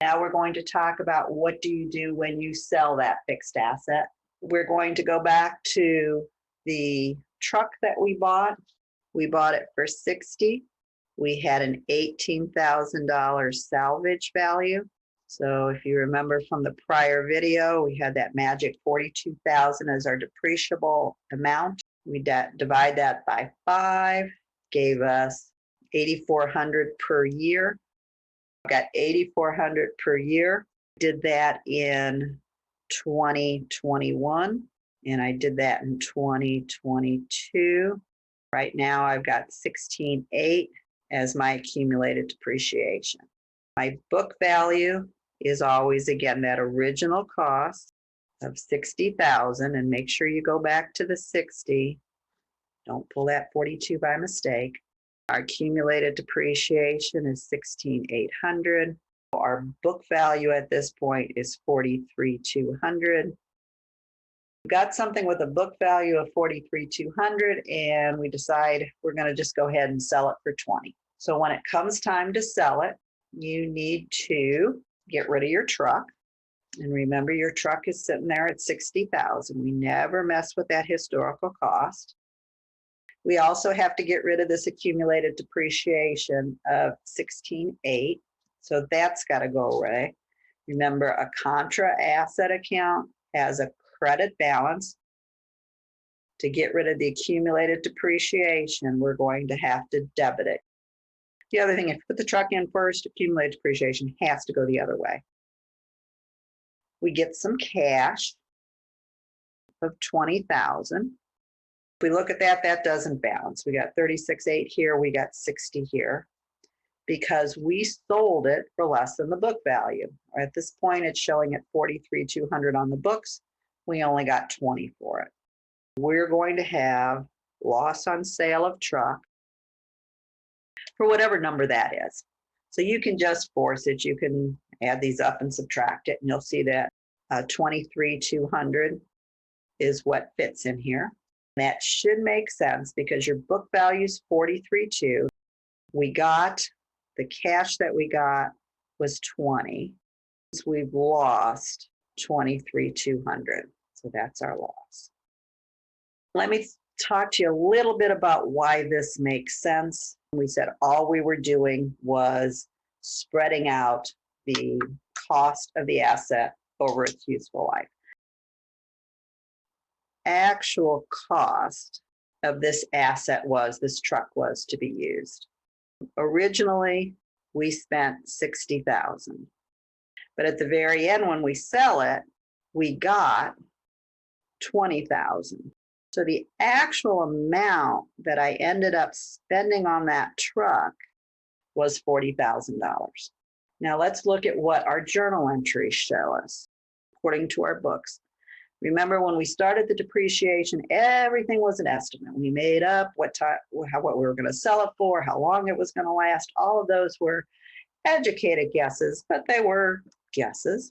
Now we're going to talk about what do you do when you sell that fixed asset. We're going to go back to the truck that we bought. We bought it for $60,000. We had an $18,000 salvage value. So if you remember from the prior video, we had that magic $42,000 as our depreciable amount. We divide that by 5, gave us $8,400 per year. Got $8,400 per year. Did that in 2021, and I did that in 2022. Right now, I've got $16,800 as my accumulated depreciation. My book value is always, again, that original cost of $60,000, and make sure you go back to the 60. Don't pull that 42 by mistake. Our accumulated depreciation is $16,800. Our book value at this point is $43,200. We got something with a book value of $43,200, and we decide we're going to just go ahead and sell it for $20,000. So when it comes time to sell it, you need to get rid of your truck. And remember, your truck is sitting there at $60,000. We never mess with that historical cost. We also have to get rid of this accumulated depreciation of $16,800. So that's got to go away. Remember, a contra asset account has a credit balance. To get rid of the accumulated depreciation, we're going to have to debit it. The other thing, if you put the truck in first, accumulated depreciation has to go the other way. We get some cash of $20,000. If we look at that, that doesn't balance. We got $36,800 here, we got $60,000 here, because we sold it for less than the book value. At this point, it's showing at $43,200 on the books. We only got $20,000 for it. We're going to have loss on sale of truck for whatever number that is. So you can just force it. You can add these up and subtract it, and you'll see that $23,200 is what fits in here. That should make sense because your book value is $43,200. We got the cash that we got was $20,000. So we've lost $23,200. So that's our loss. Let me talk to you a little bit about why this makes sense. We said all we were doing was spreading out the cost of the asset over its useful life. Actual cost of this asset this truck was to be used. Originally, we spent $60,000. But at the very end, when we sell it, we got $20,000. So the actual amount that I ended up spending on that truck was $40,000. Now let's look at what our journal entries show us, according to our books. Remember, when we started the depreciation, everything was an estimate. We made up what we were going to sell it for, how long it was going to last. All of those were educated guesses, but they were guesses.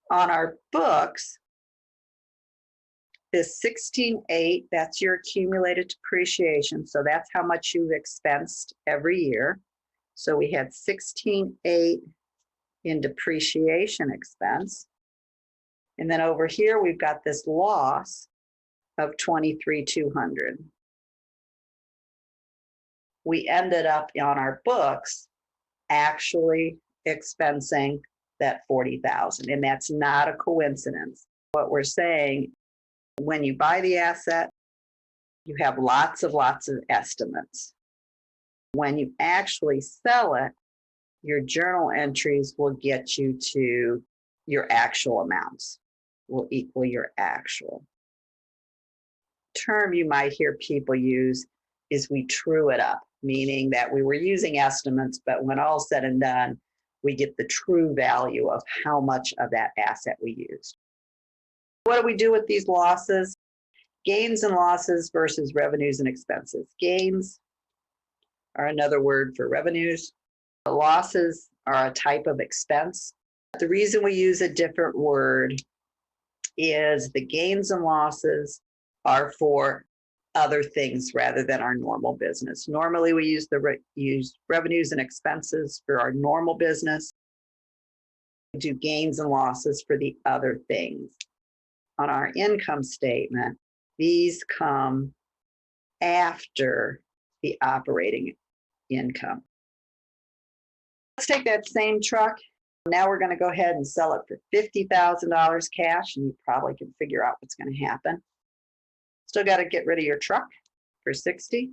On our books, this $16,800, that's your accumulated depreciation. So that's how much you've expensed every year. So we had $16,800 in depreciation expense. And then over here, we've got this loss of $23,200. We ended up on our books actually expensing that $40,000, and that's not a coincidence. What we're saying, when you buy the asset, you have lots of estimates. When you actually sell it, your journal entries will get you to your actual amounts, will equal your actual. Term you might hear people use is we true it up, meaning that we were using estimates, but when all's said and done, we get the true value of how much of that asset we used. What do we do with these losses? Gains and losses versus revenues and expenses. Gains are another word for revenues. The losses are a type of expense. The reason we use a different word is the gains and losses are for other things rather than our normal business. Normally, we use revenues and expenses for our normal business. Do gains and losses for the other things. On our income statement, these come after the operating income. Let's take that same truck. Now we're going to go ahead and sell it for $50,000 cash, and you probably can figure out what's going to happen. Still got to get rid of your truck for 60.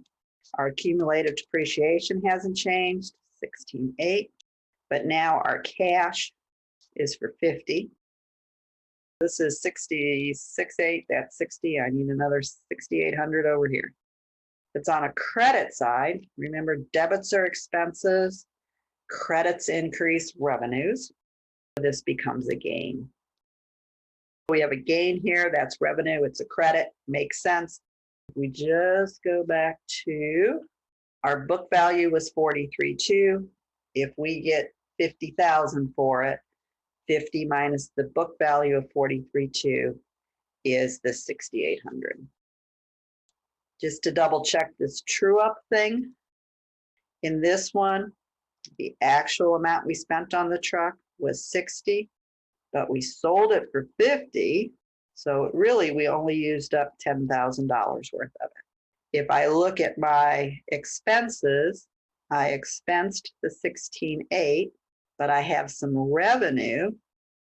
Our accumulated depreciation hasn't changed, 16.8, but now our cash is for 50. This is 66.8, that's 60. I need another 6,800 over here. It's on a credit side. Remember, debits are expenses, credits increase revenues. This becomes a gain. We have a gain here, that's revenue, it's a credit, makes sense. We just go back to our book value was 43.2. If we get 50,000 for it, 50 minus the book value of 43.2 is the 6,800. Just to double check this true up thing, in this one, the actual amount we spent on the truck was 60, but we sold it for 50. So really, we only used up $10,000 worth of it. If I look at my expenses, I expensed the 16.8, but I have some revenue,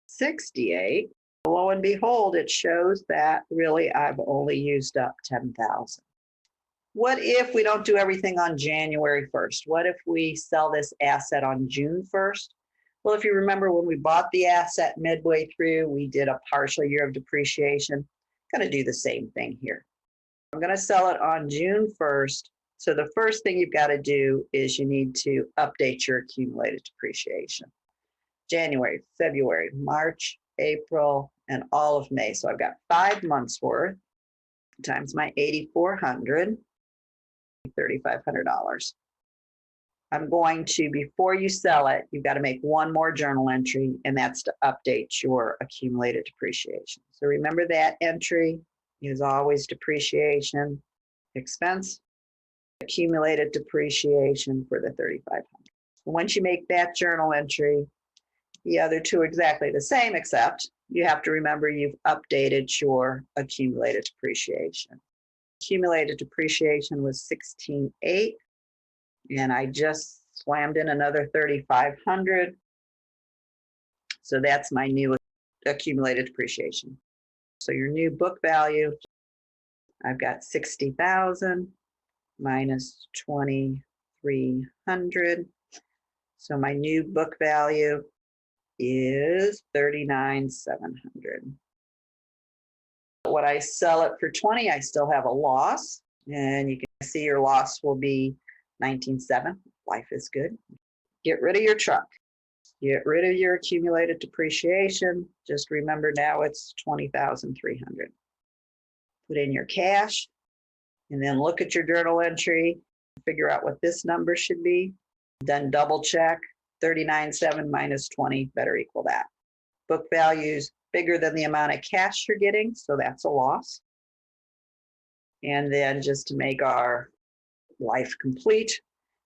68. Lo and behold, it shows that really I've only used up 10,000. What if we don't do everything on January 1st? What if we sell this asset on June 1st? Well, if you remember when we bought the asset midway through, we did a partial year of depreciation. I'm going to do the same thing here. I'm going to sell it on June 1st. So the first thing you've got to do is you need to update your accumulated depreciation. January, February, March, April, and all of May. So I've got 5 months worth times my 8,400, $3,500. I'm going to, before you sell it, you've got to make one more journal entry, and that's to update your accumulated depreciation. So remember that entry is always depreciation expense, accumulated depreciation for the 3,500. Once you make that journal entry, the other two are exactly the same, except you have to remember you've updated your accumulated depreciation. Accumulated depreciation was 16.8, and I just slammed in another 3,500. So that's my new accumulated depreciation. So your new book value, I've got 60,000 minus 2,300. So my new book value is 39,700. When I sell it for 20, I still have a loss, and you can see your loss will be 19,700. Life is good. Get rid of your truck. Get rid of your accumulated depreciation. Just remember now it's 20,300. Put in your cash, and then look at your journal entry, figure out what this number should be. Then double check. 39,700 minus 20 better equal that. Book value's bigger than the amount of cash you're getting, so that's a loss. And then just to make our life complete,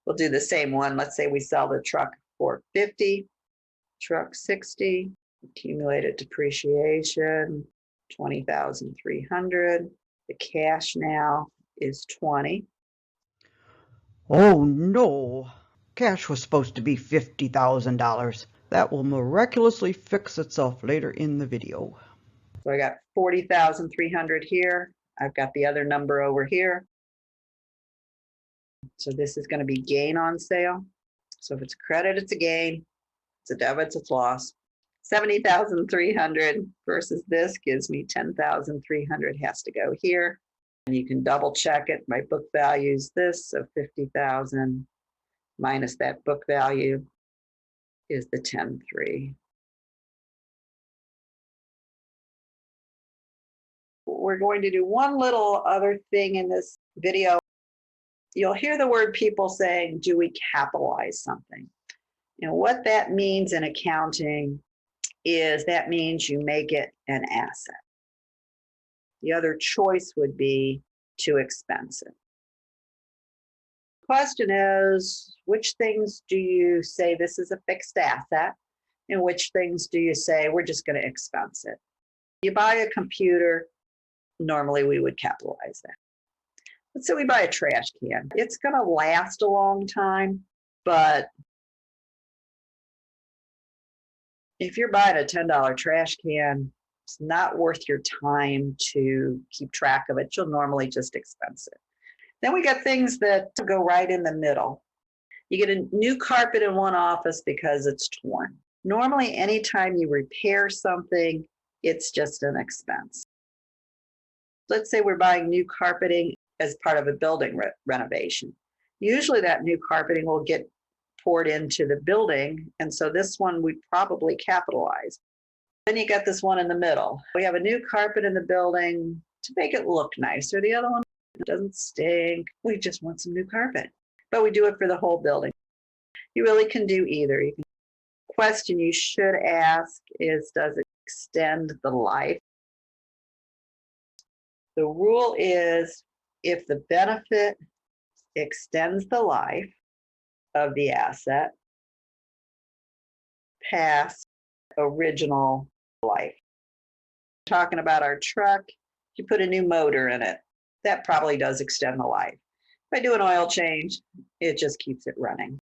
we'll do the same one. Let's say we sell the truck for 50, truck 60, accumulated depreciation, 20,300. The cash now is 20. Oh no! Cash was supposed to be $50,000. That will miraculously fix itself later in the video. So I got 40,300 here. I've got the other number over here. So this is going to be gain on sale. So if it's a credit, it's a gain. If it's a debit, it's loss. 70,300 versus this gives me 10,300 has to go here. And you can double check it. My book value is this, so 50,000 minus that book value is the 10,300. We're going to do one little other thing in this video. You'll hear the word people saying, do we capitalize something? And what that means in accounting is that means you make it an asset. The other choice would be to expense it. The question is, which things do you say this is a fixed asset? In which things do you say, we're just going to expense it? You buy a computer, normally we would capitalize that. Let's say we buy a trash can. It's going to last a long time, but if you're buying a $10 trash can, it's not worth your time to keep track of it. You'll normally just expense it. Then we got things that go right in the middle. You get a new carpet in one office because it's torn. Normally, anytime you repair something, it's just an expense. Let's say we're buying new carpeting as part of a building renovation. Usually that new carpeting will get poured into the building, and so this one we probably capitalize. Then you got this one in the middle. We have a new carpet in the building to make it look nicer. The other one doesn't stink. We just want some new carpet. But we do it for the whole building. You really can do either. Question you should ask is, does it extend the life? The rule is, if the benefit extends the life of the asset past original life. Talking about our truck, you put a new motor in it. That probably does extend the life. If I do an oil change, it just keeps it running.